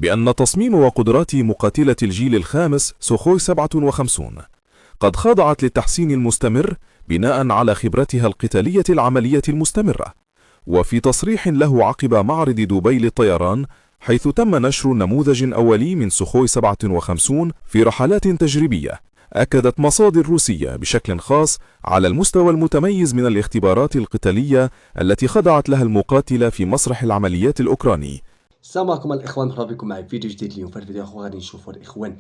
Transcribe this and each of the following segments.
بأن تصميم وقدرات مقاتلة الجيل الخامس سوخوي 57 قد خضعت للتحسين المستمر بناء على خبرتها القتالية العملية المستمرة. وفي تصريح له عقب معرض دبي للطيران، حيث تم نشر نموذج أولي من سوخوي 57 في رحلات تجريبية، أكدت مصادر روسية بشكل خاص على المستوى المتميز من الاختبارات القتالية التي خضعت لها المقاتلة في مسرح العمليات الأوكراني. السلام عليكم الاخوان، مرحبا بكم معي في فيديو جديد. اليوم في هذا الفيديو اخوان غادي نشوفوا الاخوان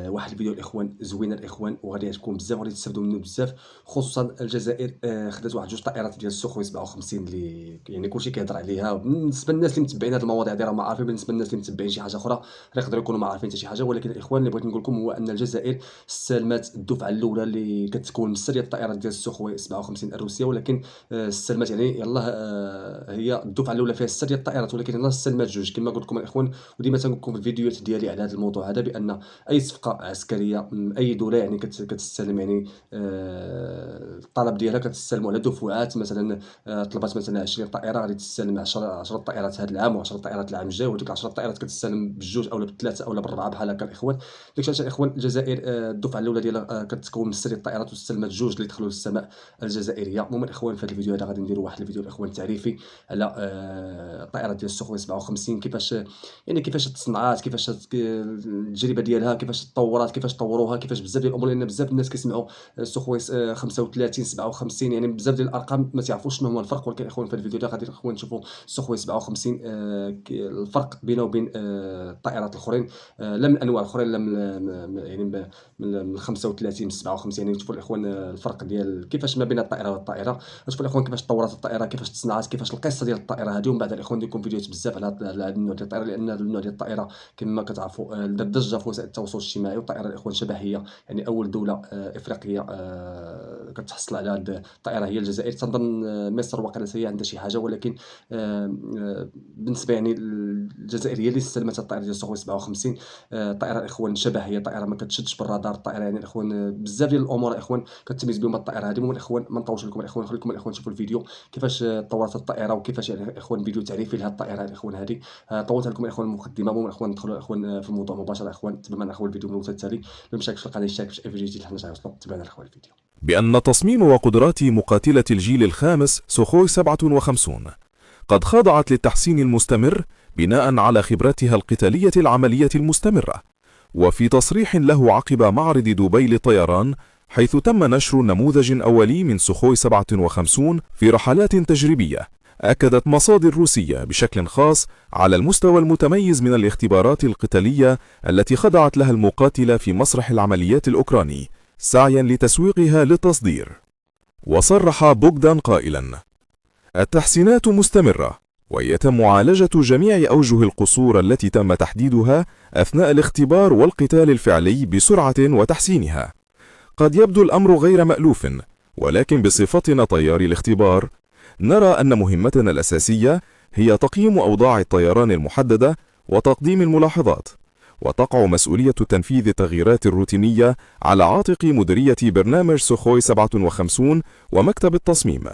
واحد الفيديو الاخوان زوينه الاخوان، وغادي تكون بزاف وغادي تستافدوا منه بزاف. خصوصا الجزائر خدات واحد جوج طائرات ديال السوخوي 57 اللي يعني كلشي كيهضر عليها. بالنسبه للناس اللي متبعين هذه المواضيع دي راه ما عارفين، بالنسبه للناس اللي متبعين شي حاجه اخرى راه يقدروا يكونوا ما عارفين حتى شي حاجه. ولكن الاخوان اللي بغيت نقول لكم هو ان الجزائر استلمت الدفعه الاولى اللي كتكون من السريه الطائرات ديال السوخوي 57 الروسيه، ولكن استلمت يعني يلاه هي الدفعه الاولى فيها 6 ديال الطائرات، ولكن يلاه استلمت جوج كما قلت لكم الاخوان. وديما تنقول لكم في الفيديوهات ديالي على هذا الموضوع هذا بان اي صفقه عسكريه من اي دوله يعني كتستلم يعني الطلب ديالها كتستلموا على دفعات. مثلا طلبات مثلا 20 طائره غادي تستلم 10 طائرات هذا العام و10 طائرات العام الجاي، وديك 10 طائرات كتستلم بالجوج اولا بالثلاثه اولا بالاربعه بحال هكا الاخوان. ديك الشيء الاخوان الجزائر الدفعه الاولى ديالها كتكون من 6 الطائرات واستلمت جوج اللي دخلوا للسماء الجزائريه. المهم الاخوان في هذا الفيديو هذا غادي نديروا واحد الفيديو الاخوان تعريفي على الطائرات ديال السوخوي 57، كيفاش يعني كيفاش تصنعات، كيفاش التجربه ديالها، كيفاش تطورات، كيفاش طوروها، كيفاش بزاف ديال الامور. لان بزاف الناس كيسمعوا السوخوي 35 57 يعني بزاف ديال الارقام ما تعرفوش شنو هو الفرق. ولكن اخوان في الفيديو ده غادي اخوان نشوفوا السوخوي 57 الفرق بينه وبين الطائرات الاخرين، لا من الانواع الاخرين، لا يعني من 35 من 57. يعني نشوفوا الاخوان الفرق ديال كيفاش ما بين الطائره والطائره. نشوفوا الاخوان كيفاش طورات الطائره، كيفاش تصنعات، كيفاش القصه ديال الطائره هذه. ومن بعد الاخوان نديركم فيديوهات بزاف على هذا النوع ديال الطائره، لان هذا النوع ديال الطائره كما كتعرفوا دار ضجه في وسائل التواصل الاجتماعي. والطائره الاخوان شبهيه، يعني اول دوله افريقيه كتحصل على هذه الطائره هي الجزائر. تنظن مصر واقيلا هي عندها شي حاجه، ولكن بالنسبه يعني الجزائر هي اللي استلمت الطائره ديال السوخوي 57. الطائره الاخوان شبهيه، طائره ما كتشدش بالرادار. الطائره يعني الاخوان بزاف ديال الامور الاخوان كتميز بهم الطائره هذه. المهم الاخوان ما نطولش لكم الاخوان، خليكم الاخوان تشوفوا الفيديو كيفاش طورت الطائره، وكيفاش يعني الاخوان فيديو تعريفي لهذه الطائره الاخوان هذه. طولت لكم الاخوان المقدمه. المهم الاخوان ندخلوا الاخوان في الموضوع مباشره. اخوان تبعوا معنا اخوان الفيديو من الوقت التالي. اللي مشارك في القناه يشارك في اي فيديو جديد حنا نوصلوا. تبعنا الاخوان الفيديو. بأن تصميم وقدرات مقاتلة الجيل الخامس سوخوي 57 قد خضعت للتحسين المستمر بناء على خبرتها القتالية العملية المستمرة. وفي تصريح له عقب معرض دبي للطيران، حيث تم نشر نموذج أولي من سوخوي 57 في رحلات تجريبية، أكدت مصادر روسية بشكل خاص على المستوى المتميز من الاختبارات القتالية التي خضعت لها المقاتلة في مسرح العمليات الأوكراني، سعيا لتسويقها للتصدير. وصرح بوغدان قائلا: التحسينات مستمرة، ويتم معالجة جميع أوجه القصور التي تم تحديدها أثناء الاختبار والقتال الفعلي بسرعة وتحسينها. قد يبدو الأمر غير مألوف، ولكن بصفتنا طياري الاختبار نرى أن مهمتنا الأساسية هي تقييم أوضاع الطيران المحددة وتقديم الملاحظات، وتقع مسؤولية تنفيذ التغييرات الروتينية على عاتق مديرية برنامج سوخوي 57 ومكتب التصميم.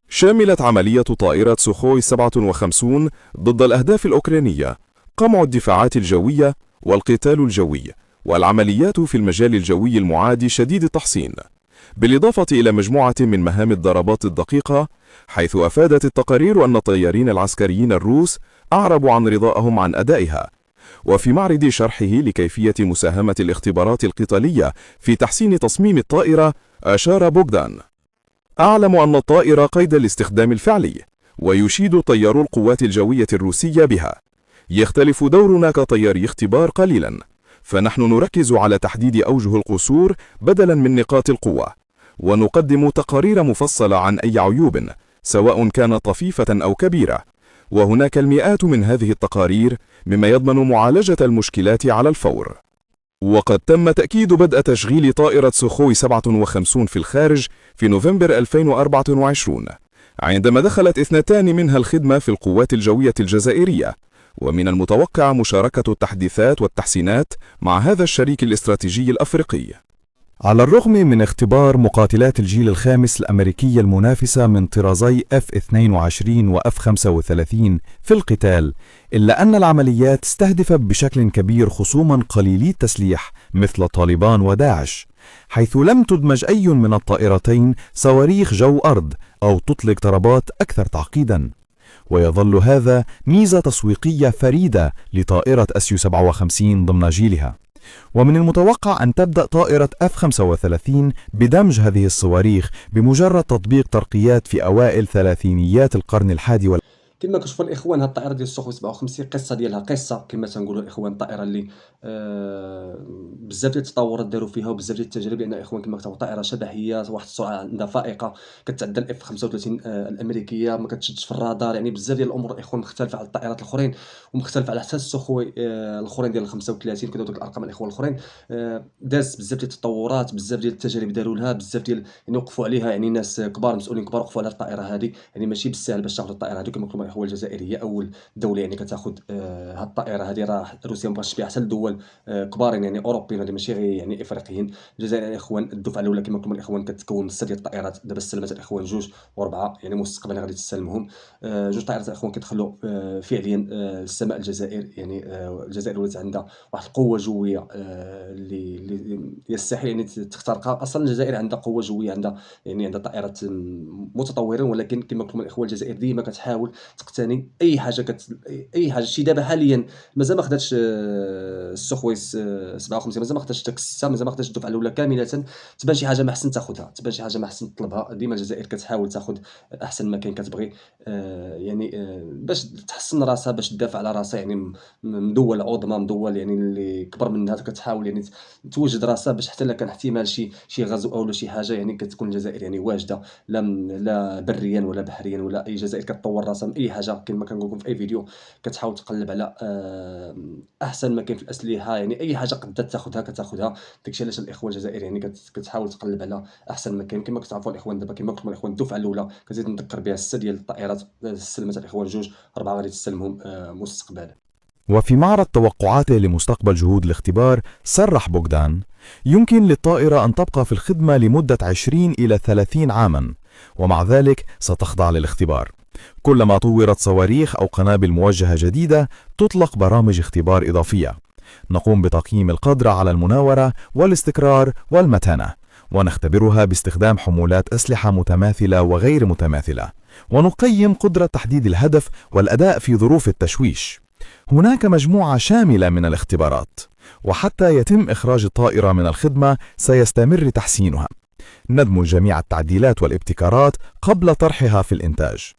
شملت عملية طائرة سوخوي 57 ضد الأهداف الأوكرانية قمع الدفاعات الجوية والقتال الجوي والعمليات في المجال الجوي المعادي شديد التحصين، بالإضافة إلى مجموعة من مهام الضربات الدقيقة، حيث أفادت التقارير أن الطيارين العسكريين الروس أعربوا عن رضائهم عن أدائها. وفي معرض شرحه لكيفية مساهمة الاختبارات القتالية في تحسين تصميم الطائرة، أشار بوغدان: أعلم أن الطائرة قيد الاستخدام الفعلي، ويشيد طيارو القوات الجوية الروسية بها. يختلف دورنا كطياري اختبار قليلا، فنحن نركز على تحديد أوجه القصور بدلا من نقاط القوة، ونقدم تقارير مفصلة عن أي عيوب سواء كانت طفيفة أو كبيرة، وهناك المئات من هذه التقارير مما يضمن معالجة المشكلات على الفور. وقد تم تأكيد بدء تشغيل طائرة سوخوي 57 في الخارج في نوفمبر 2024، عندما دخلت 2 منها الخدمة في القوات الجوية الجزائرية. ومن المتوقع مشاركة التحديثات والتحسينات مع هذا الشريك الاستراتيجي الأفريقي. على الرغم من اختبار مقاتلات الجيل الخامس الأمريكية المنافسة من طرازي F-22 و F-35 في القتال، إلا أن العمليات استهدفت بشكل كبير خصوما قليلي التسليح مثل طالبان وداعش، حيث لم تدمج أي من الطائرتين صواريخ جو-أرض أو تطلق ضربات أكثر تعقيدا. ويظل هذا ميزة تسويقية فريدة لطائرة SU-57 ضمن جيلها. ومن المتوقع أن تبدأ طائرة F-35 بدمج هذه الصواريخ بمجرد تطبيق ترقيات في أوائل ثلاثينيات القرن الحادي كما كتشوفوا الاخوان، هاد الطائره ديال السوخوي 57 قصه ديالها قصه كما تنقولوا الاخوان. الطائره اللي بزاف ديال التطورات داروا فيها وبزاف ديال التجارب، لان الاخوان كما كتعرفوا طائره شبحيه، واحد السرعه عندها فائقه، كتعدى الاف 35 الامريكيه، ما كتشدش في الرادار. يعني بزاف ديال الامور الاخوان مختلفه على الطائرات الاخرين، ومختلفه على حتى السوخوي الاخرين ديال 35. كداو دوك الارقام الاخوان الاخرين. داز بزاف ديال التطورات، بزاف ديال التجارب داروا لها، بزاف ديال يعني وقفوا عليها، يعني ناس كبار مسؤولين كبار وقفوا على الطائره هذه. يعني ماشي بالسهل باش تاخذ الطائره هذه. كما قلنا الاخوان، الجزائر هي اول دوله يعني كتاخذ هاد الطائره هذه. راه روسيا ما بغاتش تبيعها حتى لدول كبارين يعني اوروبيين، هذه ماشي غير يعني افريقيين. الجزائر الاخوان الدفعه الاولى كما قلنا الاخوان كتكون من 6 ديال الطائرات. دابا استلمت الاخوان 2 و4، يعني مستقبلا غادي تستلمهم 2 طائرات الاخوان كيدخلوا فعليا السماء الجزائر. يعني الجزائر ولات عندها واحد القوه جويه اللي يستحيل يعني تخترقها. اصلا الجزائر عندها قوه جويه، عندها يعني عندها طائرات متطورين، ولكن كما قلنا الاخوان الجزائر ديما كتحاول تقتني اي حاجه اي حاجه. شي دابا حاليا مازال ما خداتش السوخوي 57، مازال ما خداتش داك السته، مازال ما خداتش الدفعه الاولى كامله. تبان شي حاجه ما احسن تاخذها، تبان شي حاجه ما احسن تطلبها. ديما الجزائر كتحاول تاخذ احسن ما كاين، كتبغي يعني باش تحسن راسها، باش تدافع على راسها. يعني من دول عظمى، من دول يعني اللي كبر منها، كتحاول يعني توجد راسها باش حتى الا كان احتمال شي غزو او شي حاجه، يعني كتكون الجزائر يعني واجده، لا بريا ولا بحريا ولا اي. جزائر كتطور راسها من اي حاجه. كما كنقول لكم في اي فيديو، كتحاول تقلب على احسن ما كاين في الاسلحه. يعني اي حاجه قدرت تاخذها كتاخذها. داكشي علاش الاخوان الجزائر يعني كتحاول تقلب على احسن ما كاين. كما كتعرفوا الاخوان دابا، كما قلت الاخوان الدفعه الاولى كزيد نذكر بها 6 ديال الطائرات استلمت الاخوان 2، 4 غادي تستلمهم مستقبلا. وفي معرض توقعاته لمستقبل جهود الاختبار، صرح بوغدان: يمكن للطائرة أن تبقى في الخدمة لمدة 20 إلى 30 عاما، ومع ذلك ستخضع للاختبار. كلما طورت صواريخ أو قنابل موجهة جديدة تطلق برامج اختبار إضافية. نقوم بتقييم القدرة على المناورة والاستقرار والمتانة، ونختبرها باستخدام حمولات أسلحة متماثلة وغير متماثلة، ونقيم قدرة تحديد الهدف والأداء في ظروف التشويش. هناك مجموعة شاملة من الاختبارات، وحتى يتم إخراج الطائرة من الخدمة سيستمر تحسينها. ندمج جميع التعديلات والابتكارات قبل طرحها في الإنتاج.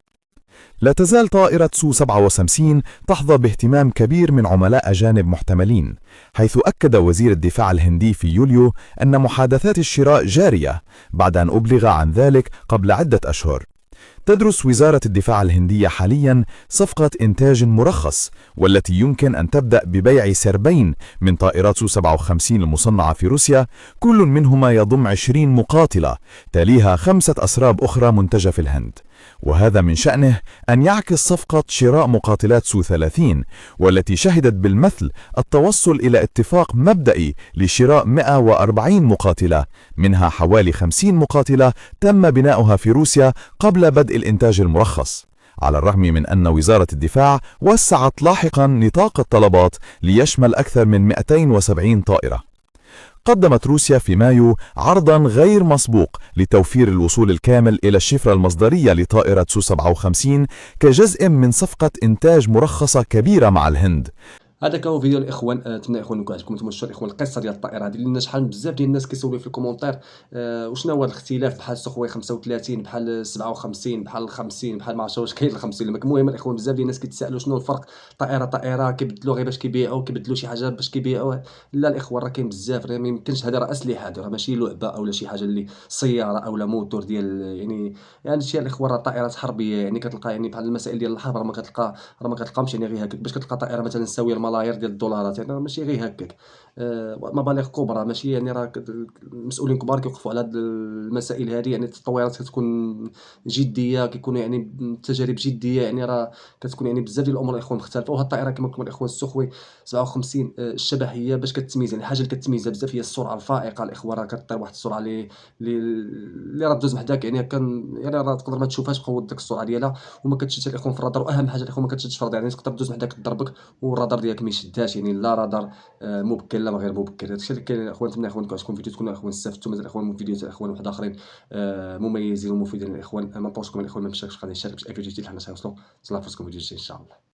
لا تزال طائرة SU-57 تحظى باهتمام كبير من عملاء أجانب محتملين، حيث أكد وزير الدفاع الهندي في يوليو أن محادثات الشراء جارية بعد أن أبلغ عن ذلك قبل عدة أشهر. تدرس وزارة الدفاع الهندية حاليا صفقة إنتاج مرخص، والتي يمكن أن تبدأ ببيع سربين من طائرات SU-57 المصنعة في روسيا، كل منهما يضم 20 مقاتلة، تليها 5 أسراب أخرى منتجة في الهند. وهذا من شأنه أن يعكس صفقة شراء مقاتلات SU-30، والتي شهدت بالمثل التوصل إلى اتفاق مبدئي لشراء 140 مقاتلة، منها حوالي 50 مقاتلة تم بناؤها في روسيا قبل بدء الإنتاج المرخص، على الرغم من أن وزارة الدفاع وسعت لاحقا نطاق الطلبات ليشمل أكثر من 270 طائرة. قدمت روسيا في مايو عرضا غير مسبوق لتوفير الوصول الكامل إلى الشفرة المصدرية لطائرة SU-57 كجزء من صفقة إنتاج مرخصة كبيرة مع الهند. هذا كان هو فيديو الاخوان. نتمنى الاخوان يكون عجبكم. نتمنى الاخوان القصه ديال الطائره هذه، لان شحال بزاف ديال الناس كيسولوا في الكومونتير وشنو هو الاختلاف بحال السوخوي 35 بحال 57 بحال 50 بحال ما عرفتش واش كاين 50. المهم الاخوان بزاف ديال الناس كيتسائلوا شنو الفرق. طائره كيبدلوا غير باش كيبيعوا، كيبدلوا شي حاجه باش كيبيعوا. لا الاخوان، راه كاين بزاف، راه ما يمكنش. هذا راه اسلحه، هذا راه ماشي لعبه او شي حاجه اللي سياره او موتور ديال يعني شي الاخوان راه طائرات حربيه. يعني كتلقى يعني بحال المسائل ديال الحرب راه ما كتلقاهمش يعني غير هكاك. باش كتلقى طائره مثلا ساويه الملايير ديال الدولارات، يعني ماشي غير هكاك. مبالغ كبرى، ماشي يعني راه المسؤولين كبار كيوقفوا على هاد المسائل هادي، يعني التطويرات كتكون جدية، كيكونوا يعني تجارب جدية، يعني راه كتكون يعني بزاف ديال الأمور الإخوان مختلفة. وهاد الطائرة كما قلت لكم الإخوان السخوي 57 الشبح باش كتميز، يعني الحاجة اللي كتميزها بزاف هي السرعة الفائقة. الإخوان راه كطير بواحد السرعة اللي راه دوز حداك، يعني يعني راه تقدر ما تشوفهاش بقوة ديك السرعة ديالها، وما كتشدش الإخوان في الرادار. وأهم حاجة الإخوان ما كتشدش في الرادار، يعني تقدر دوز من حداك تضربك والرادار ديالك ما يشدهاش، يعني لا رادار مبكر لا غير مبكر. هادشي اللي كاين الإخوان. نتمنى الإخوان يعجبكم الفيديو، تكونوا الإخوان استفدتوا. مازال الإخوان من فيديوهات الإخوان واحد آخرين مميزين ومفيدين الإخوان. ما نطولش لكم الإخوان، ما نمشيش غادي نشارك باش أي فيديو جديد حنا سيوصلوا. تهلاو في راسكم فيديو جديد إن شاء الله.